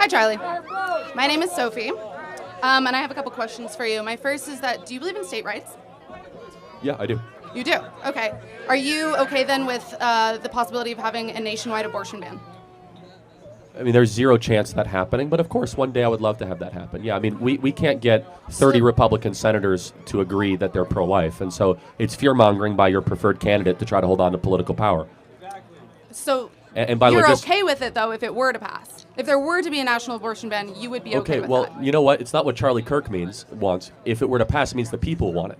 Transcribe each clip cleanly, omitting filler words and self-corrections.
Hi, Charlie. My name is Sophie, and I have a couple questions for you. My first is that, do you believe in state rights? Yeah, I do. You do? Okay. Are you okay then with the possibility of having a nationwide abortion ban? I mean, there's zero chance of that happening, but of course, one day I would love to have that happen. Yeah, I mean, we can't get 30 Republican senators to agree that they're pro-life, and so it's fear-mongering by your preferred candidate to try to hold on to political power. So and by the way, you're okay with it, though, if it were to pass? If there were to be a national abortion ban, you would be okay with well, that? you know what? It's not what Charlie Kirk wants. If it were to pass, it means the people want it.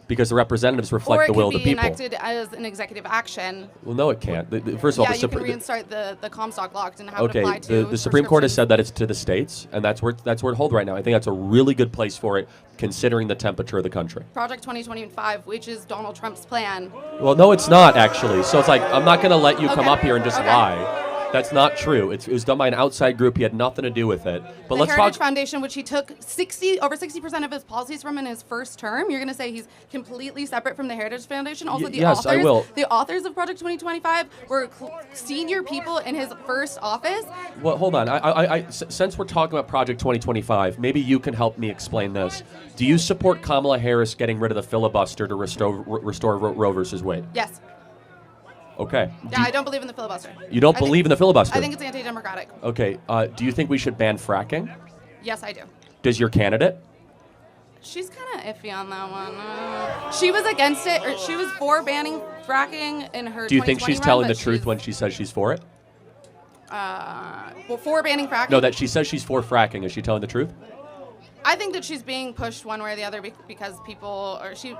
Because the representatives reflect the will of the people. Or it could be enacted as an executive action. Well, no, it can't. First of all, you can reinstate the Comstock law and have it apply to the Supreme Court has said that it's to the states, and that's where it holds right now. I think that's a really good place for it, considering the temperature of the country. Project 2025, which is Donald Trump's plan. Well, no, it's not, actually. So it's like, I'm not going to let you come up here and just lie. That's not true. It was done by an outside group. He had nothing to do with it. But the Heritage Foundation, which he took over 60% of his policies from in his first term, you're going to say he's completely separate from the Heritage Foundation? Also, yes, I will. The authors of Project 2025 were senior people in his first office. Well, hold on. Since we're talking about Project 2025, maybe you can help me explain this. Do you support Kamala Harris getting rid of the filibuster to restore Roe versus Wade? Yes. Okay. Yeah, I don't believe in the filibuster. You don't believe in the filibuster? I think it's anti-democratic. Okay. Do you think we should ban fracking? Yes, I do. Does your candidate? She's kind of iffy on that one. She was against it, or she was for banning fracking in her 2020 Do you think she's telling the run, truth when she says she's for it? Well, for banning fracking? No, that she says she's for fracking. Is she telling the truth? I think that she's being pushed one way or the other because people, or she's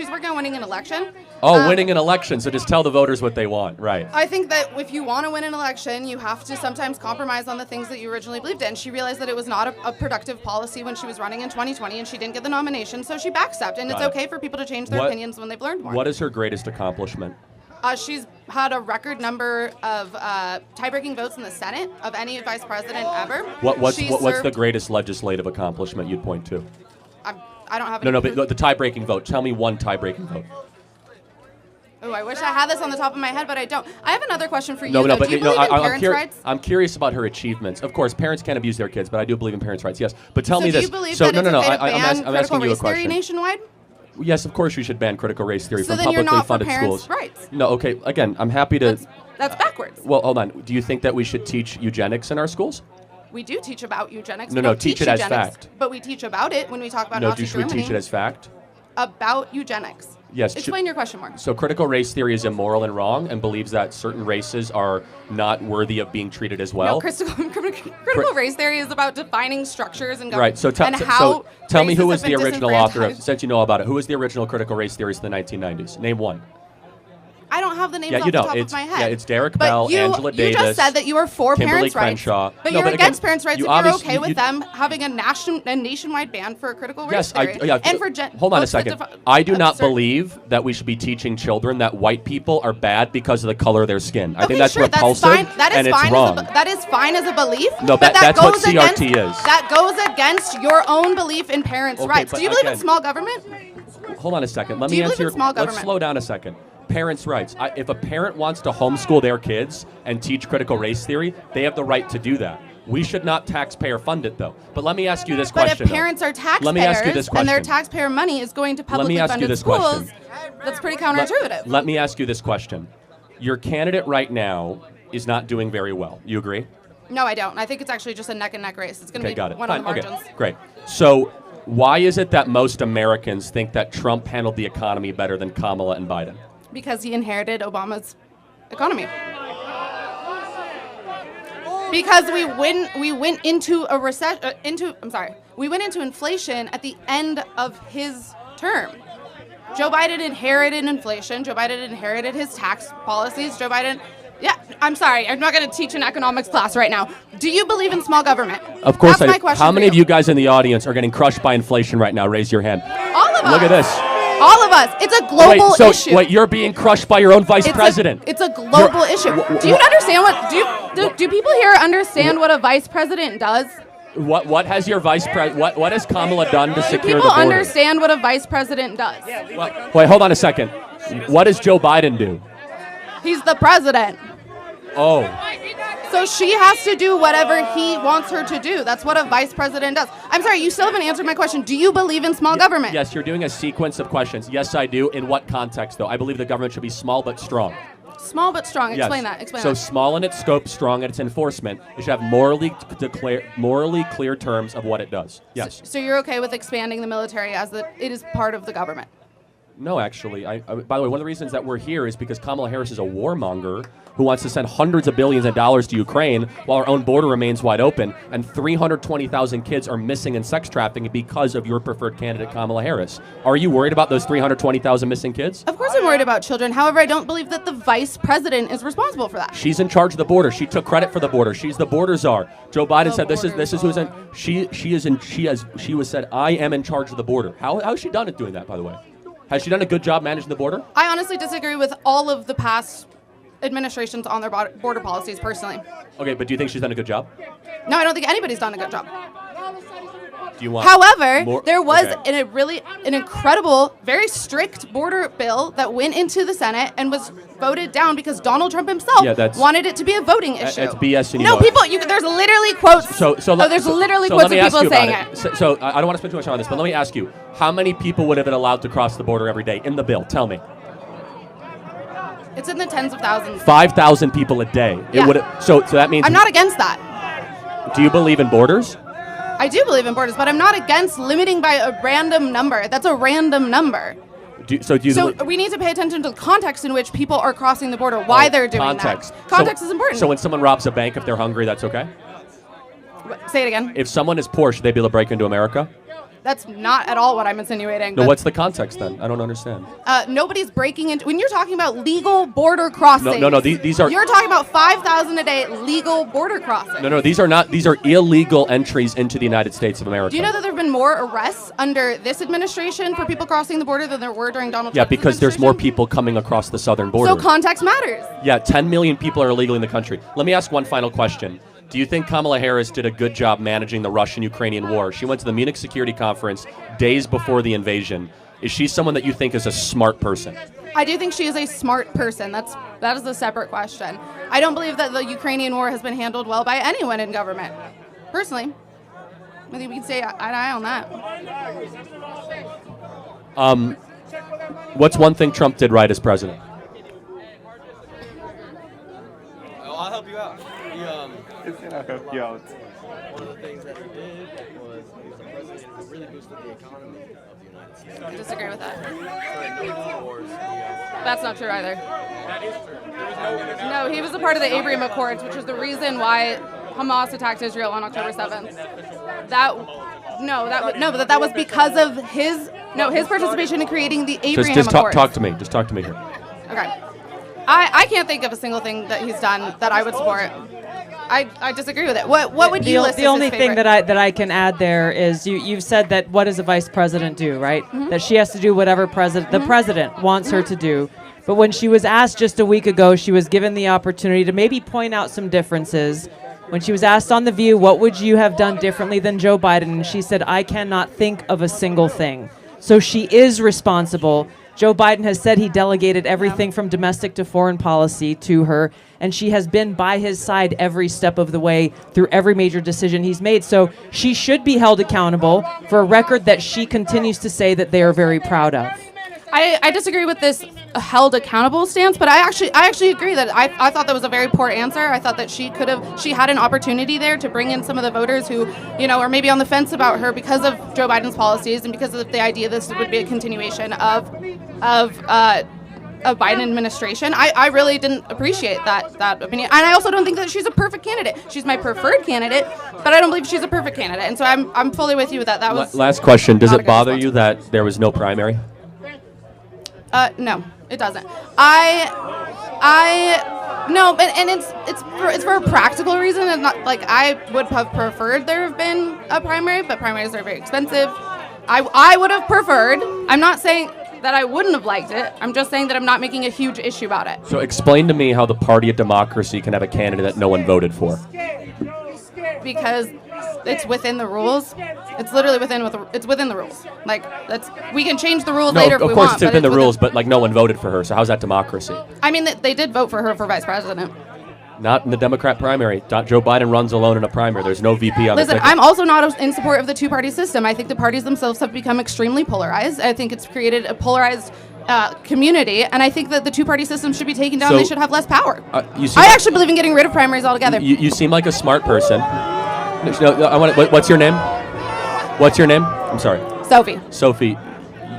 working on winning an election. Oh, winning an election, so just tell the voters what they want, right. I think that if you want to win an election, you have to sometimes compromise on the things that you originally believed in. She realized that it was not a productive policy when she was running in 2020, and she didn't get the nomination, so she backstepped, and it's okay for people to change their opinions when they've learned more. What is her greatest accomplishment? She's had a record number of tie-breaking votes in the Senate of any vice president ever. What's the greatest legislative accomplishment you'd point to? I don't have any. No, but the tie-breaking vote. Tell me one tie-breaking vote. Oh, I wish I had this on the top of my head, but I don't. I have another question for you. No, but do you believe in parents' rights? I'm curious about her achievements. Of course, parents can't abuse their kids, but I do believe in parents' rights. Yes, but tell me this. Do you believe that it's okay to ban I'm asking you a question. Theory nationwide? Yes, of course we should ban critical race theory so from publicly funded schools. schools. Rights. No, okay. Again, I'm happy to. That's backwards. Well, hold on. Do you think that we should teach eugenics in our schools? We do teach about eugenics. No, teach it as fact. But we teach about it when we talk about Nazi Germany. No, should we teach it as fact? About eugenics. Yes. Explain your question more. So critical race theory is immoral and wrong and believes that certain races are not worthy of being treated as well. No, critical race theory is about defining structures and right. So tell me who was the original author of, since you know about it, who was the original critical race theorist in the 1990s? Name one. I don't have the names off the top of my head. Yeah, it's Derek Bell, Angela Davis. You just said that you are for Kimberly parents' Crenshaw. rights. But you're against parents' rights if you're okay with them having a nationwide ban for critical race theory. And for hold on a second. I do not believe that we should be teaching children that white people are bad because of the color of their skin. I think that's repulsive and it's wrong. That is fine as a belief. No, that's what CRT is. That goes against your own belief in parents' rights. Do you believe in small government? Hold on a second. Let me answer. Let's slow down a second. Parents' rights. If a parent wants to homeschool their kids and teach critical race theory, they have the right to do that. We should not taxpayer fund it, though. But let me ask you this question. But if parents are taxpayers and their taxpayer money is going to publicly funded schools, that's pretty counterintuitive. Let me ask you this question. Your candidate right now is not doing very well. You agree? No, I don't. I think it's actually just a neck-and-neck race. It's going to be one on the margins. Okay, great. So why is it that most Americans think that Trump handled the economy better than Kamala and Biden? Because he inherited Obama's economy. Because we went into a recession. We went into inflation at the end of his term. Joe Biden inherited inflation. Joe Biden inherited his tax policies. Joe Biden. Yeah, I'm sorry. I'm not going to teach an economics class right now. Do you believe in small government? Of course I do. My question. How many of you guys in the audience are getting crushed by inflation right now? Raise your hand. All of us. Look at this. All of us. It's a global issue. Wait, you're being crushed by your own vice president. It's a global issue. Do you understand what? Do people here understand what a vice president does? What has your vice president? What has Kamala done to secure the border? People understand what a vice president does. Wait, hold on a second. What does Joe Biden do? He's the president. Oh. So she has to do whatever he wants her to do. That's what a vice president does. I'm sorry, you still haven't answered my question. Do you believe in small government? Yes, you're doing a sequence of questions. Yes, I do. In what context, though? I believe the government should be small but strong. Small but strong. Explain Yes. that. Explain so that. small in its scope, strong in its enforcement. It should have morally clear terms of what it does. Yes. So you're okay with expanding the military as it is part of the government? No, actually. By the way, one of the reasons that we're here is because Kamala Harris is a warmonger who wants to send hundreds of billions of dollars to Ukraine while our own border remains wide open, and 320,000 kids are missing in sex trafficking because of your preferred candidate, Kamala Harris. Are you worried about those 320,000 missing kids? Of course I'm worried about children. However, I don't believe that the vice president is responsible for that. She's in charge of the border. She took credit for the border. She's the border czar. Joe Biden said this is who's in. She was said, I am in charge of the border. How has she done it doing that, by the way? Has she done a good job managing the border? I honestly disagree with all of the past administrations on their border policies personally. Okay, but do you think she's done a good job? No, I don't think anybody's done a good job. Do you want However, more? there was Okay. an incredible, very strict border bill that went into the Senate and was voted down because Donald Trump himself wanted it to be a voting issue. It's BS. And you No, know it. people, there's literally quotes. There's literally quotes of people saying it. So I don't want to spend too much time on this, but let me ask you: how many people would have been allowed to cross the border every day in the bill? Tell me. It's in the tens of thousands. 5,000 people a day. Yeah. It would. So that means. I'm not against that. Do you believe in borders? I do believe in borders, but I'm not against limiting by a random number. That's a random number. So we need to pay attention to the context in which people are crossing the border, why they're doing that. Context is important. So when someone robs a bank, if they're hungry, that's okay? Say it again. If someone is poor, should they be able to break into America? That's not at all what I'm insinuating. No, what's the context then? I don't understand. Nobody's breaking into. When you're talking about legal border crossings. No. These are. You're talking about 5,000 a day legal border crossings. No. These are not. These are illegal entries into the United States of America. Do you know that there have been more arrests under this administration for people crossing the border than there were during Donald Trump's Yeah, because there's more people coming across the southern border. So context matters. Yeah, 10 million people are illegally in the country. Let me ask one final question. Do you think Kamala Harris did a good job managing the Russian-Ukrainian war? She went to the Munich Security Conference days before the invasion. Is she someone that you think is a smart person? I do think she is a smart person. That is a separate question. I don't believe that the Ukrainian war has been handled well by anyone in government. Personally, I think we can say eye to eye on that. What's one thing Trump did right as president? I'll help you out. I'll help you out. One of the things that he did was he was the president who really boosted the economy of the United States. I disagree with that. Wars, That's not true either. No, he was a part of the Abraham Accords, which is the reason why Hamas attacked Israel on October 7th. That was because of his participation in creating the Abraham Accords. Talk to me. Just talk to me here. Okay. I can't think of a single thing that he's done that I would support. I disagree with it. What would you list as The only his thing favorite? that I can add there is you've said that what does a vice president do, right? Mm-hmm. That she has to do whatever the president wants her to do. But when she was asked just a week ago, she was given the opportunity to maybe point out some differences. When she was asked on The View, what would you have done differently than Joe Biden? And she said, I cannot think of a single thing. So she is responsible. Joe Biden has said he delegated everything from domestic to foreign policy to her, and she has been by his side every step of the way through every major decision he's made. So she should be held accountable for a record that she continues to say that they are very proud of. I disagree with this held accountable stance, but I actually agree that I thought that was a very poor answer. I thought that she had an opportunity there to bring in some of the voters who, are maybe on the fence about her because of Joe Biden's policies and because of the idea this would be a continuation of a Biden administration. I really didn't appreciate that opinion. And I also don't think that she's a perfect candidate. She's my preferred candidate, but I don't believe she's a perfect candidate. And so I'm fully with you with that. That was Last question. Does not a it good bother response. you that there was no primary? No, it doesn't. No, and it's for a practical reason. It's not like I would have preferred there have been a primary, but primaries are very expensive. I would have preferred. I'm not saying that I wouldn't have liked it. I'm just saying that I'm not making a huge issue about it. So explain to me how the party of democracy can have a candidate that no one voted for. Because it's within the rules. It's literally within the rules. Like we can change the rules later if we want. Of course it's within the rules, but like no one voted for her. So how's that democracy? I mean, they did vote for her for vice president. Not in the Democrat primary. Joe Biden runs alone in a primary. There's no VP on the Listen, ticket. I'm also not in support of the two-party system. I think the parties themselves have become extremely polarized. I think it's created a polarized community, and I think that the two-party system should be taken down. So, They should have less power. I actually believe in getting rid of primaries altogether. You seem like a smart person. What's your name? What's your name? I'm sorry. Sophie. Sophie,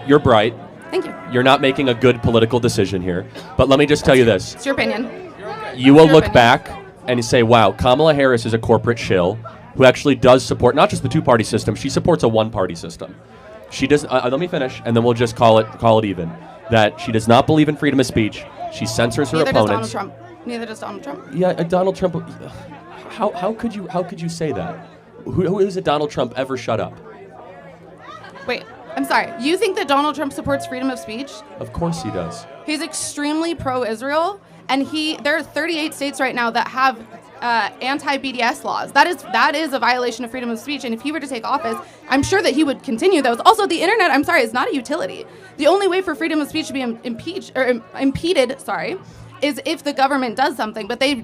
you're bright. Thank you. You're not making a good political decision here. But let me just tell you this. It's your opinion. You will Your look opinion. back and say, wow, Kamala Harris is a corporate shill who actually does support not just the two-party system, she supports a one-party system. She does. Let me finish, and then we'll just call it even. That she does not believe in freedom of speech. She censors her Neither does Donald opponents. Trump. Neither does Donald Trump. Yeah, Donald Trump. How could you say that? Who is it? Donald Trump ever shut up? Wait, I'm sorry. You think that Donald Trump supports freedom of speech? Of course he does. He's extremely pro-Israel, and there are 38 states right now that have anti-BDS laws. That is a violation of freedom of speech, and if he were to take office, I'm sure that he would continue those. Also, the internet, I'm sorry, is not a utility. The only way for freedom of speech to be impeded, is if the government does something. But they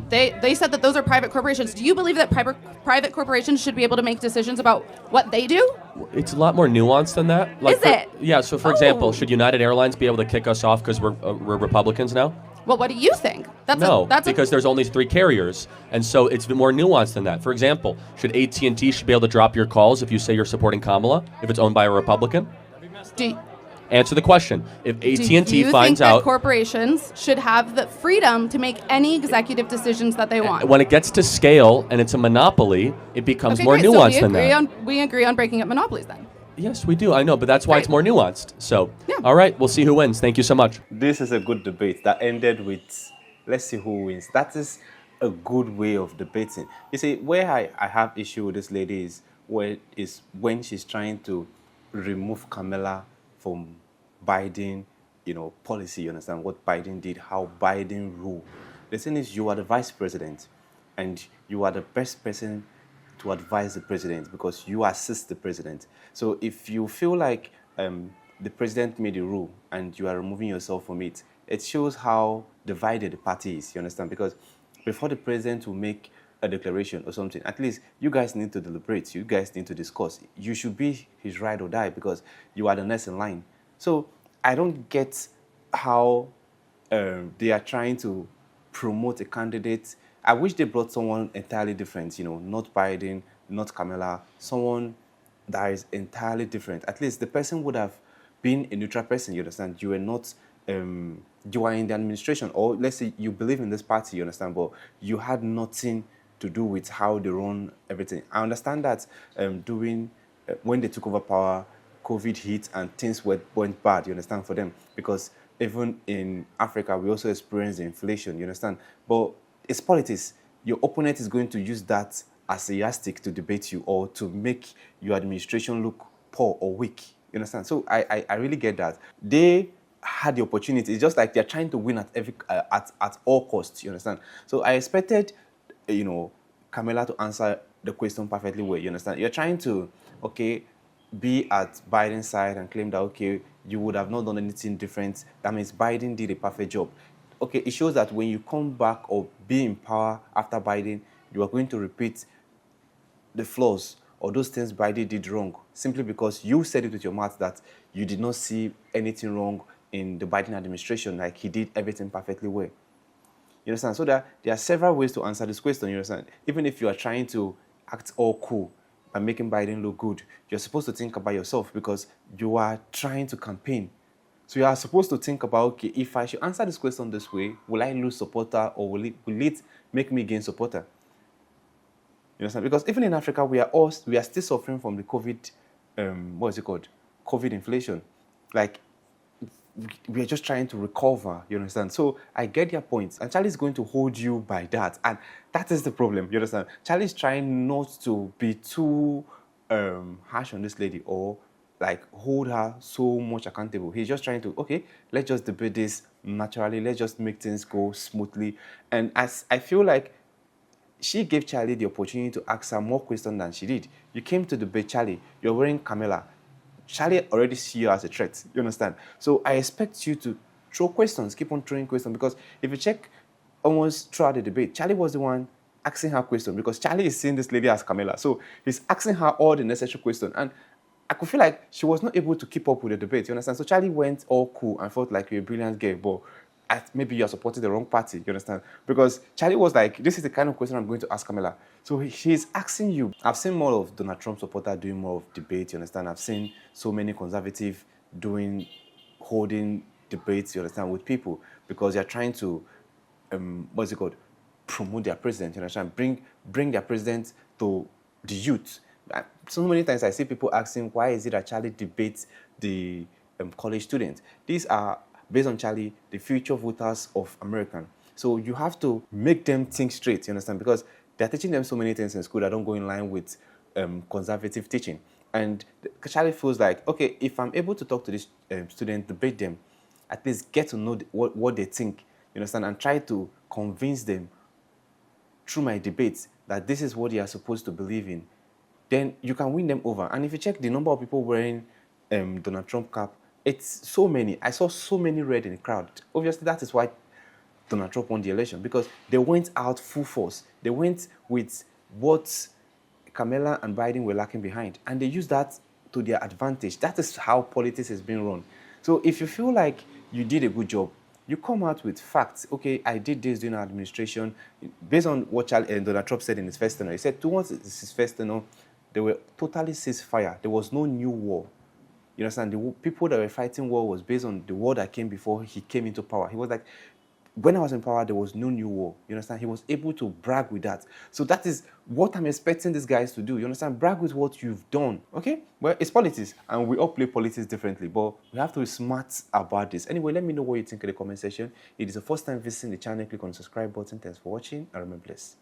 said that those are private corporations. Do you believe that private corporations should be able to make decisions about what they do? It's a lot more nuanced than that. Is it? Yeah. So, for example, should United Airlines be able to kick us off because we're Republicans now? Well, what do you think? Because there's only 3 carriers, and so it's more nuanced than that. For example, should AT&T be able to drop your calls if you say you're supporting Kamala if it's owned by a Republican? Answer the question. If AT&T do you finds think out that corporations should have the freedom to make any executive decisions that they want? when it gets to scale and it's a monopoly, it becomes more great. nuanced So than that. we agree on breaking up monopolies then. Yes, we do. I know, but that's why it's Right. more nuanced. So, Yeah. all right, we'll see who wins. Thank you so much. This is a good debate that ended with, let's see who wins. That is a good way of debating. You see, where I have issue with this lady is when she's trying to remove Kamala from Biden, policy. You understand what Biden did, how Biden ruled. The thing is, you are the vice president, and you are the best person to advise the president because you assist the president. So if you feel like the president made a rule and you are removing yourself from it, it shows how divided the party is, you understand? Because before the president will make a declaration or something, at least you guys need to deliberate, you guys need to discuss. You should be his ride or die because you are the next in line. So I don't get how they are trying to promote a candidate. I wish they brought someone entirely different, not Biden, not Kamala, someone that is entirely different. At least the person would have been a neutral person, you understand? You are not, you are in the administration, or let's say you believe in this party, you understand, but you had nothing to do with how they run everything. I understand that when they took over power, COVID hit and things went bad, you understand, for them. Because even in Africa, we also experience inflation, you understand? But it's politics. Your opponent is going to use that as a yardstick to debate you or to make your administration look poor or weak, you understand? So I really get that. They had the opportunity. It's just like they're trying to win at all costs, you understand? So I expected, Kamala to answer the question perfectly well, you understand? You're trying to, be at Biden's side and claim that, you would have not done anything different. That means Biden did a perfect job. It shows that when you come back or be in power after Biden, you are going to repeat the flaws or those things Biden did wrong simply because you said it with your mouth that you did not see anything wrong in the Biden administration, like he did everything perfectly well. You understand? So there are several ways to answer this question, you understand? Even if you are trying to act all cool by making Biden look good, you're supposed to think about yourself because you are trying to campaign. So you are supposed to think about, if I should answer this question this way, will I lose supporter or will it make me gain supporter? You understand? Because even in Africa, we are still suffering from the COVID, COVID inflation. Like, we are just trying to recover, you understand? So I get your point. And Charlie's going to hold you by that. And that is the problem, you understand? Charlie's trying not to be too harsh on this lady or like hold her so much accountable. He's just trying to, let's just debate this naturally. Let's just make things go smoothly. And as I feel like she gave Charlie the opportunity to ask her more questions than she did. You came to debate Charlie. You're wearing Kamala. Charlie already see you as a threat. You understand? So I expect you to throw questions, keep on throwing questions, because if you check almost throughout the debate, Charlie was the one asking her question because Charlie is seeing this lady as Camilla. So he's asking her all the necessary questions. And I could feel like she was not able to keep up with the debate, you understand? So Charlie went all cool and felt like you're a brilliant girl, but maybe you're supporting the wrong party, you understand? Because Charlie was like, this is the kind of question I'm going to ask Camilla. So she's asking you. I've seen more of Donald Trump supporters doing more of debate, you understand? I've seen so many conservatives holding debates, you understand, with people because they're trying to, what's it called, promote their president, you understand, bring their president to the youth. So many times I see people asking, why is it that Charlie debates the college students? These are, based on Charlie, the future voters of America. So you have to make them think straight, you understand, because they're teaching them so many things in school that don't go in line with conservative teaching. And Charlie feels like, okay, if I'm able to talk to this student, debate them, at least get to know what they think, you understand, and try to convince them through my debates that this is what they are supposed to believe in, then you can win them over. And if you check the number of people wearing Donald Trump cap, it's so many. I saw so many red in the crowd. Obviously, that is why Donald Trump won the election, because they went out full force. They went with what Kamala and Biden were lacking behind, and they used that to their advantage. That is how politics is being run. So if you feel like you did a good job, you come out with facts. Okay, I did this during our administration. Based on what Donald Trump said in his first tenure, he said towards his first tenure, they were totally ceasefire. There was no new war. You understand? The people that were fighting war was based on the war that came before he came into power. He was like, when I was in power, there was no new war. You understand? He was able to brag with that. So that is what I'm expecting these guys to do. You understand? Brag with what you've done. Okay? Well, it's politics, and we all play politics differently, but we have to be smart about this. Anyway, let me know what you think in the comment section. If it is the first time visiting the channel, click on the subscribe button. Thanks for watching, and remember blessed.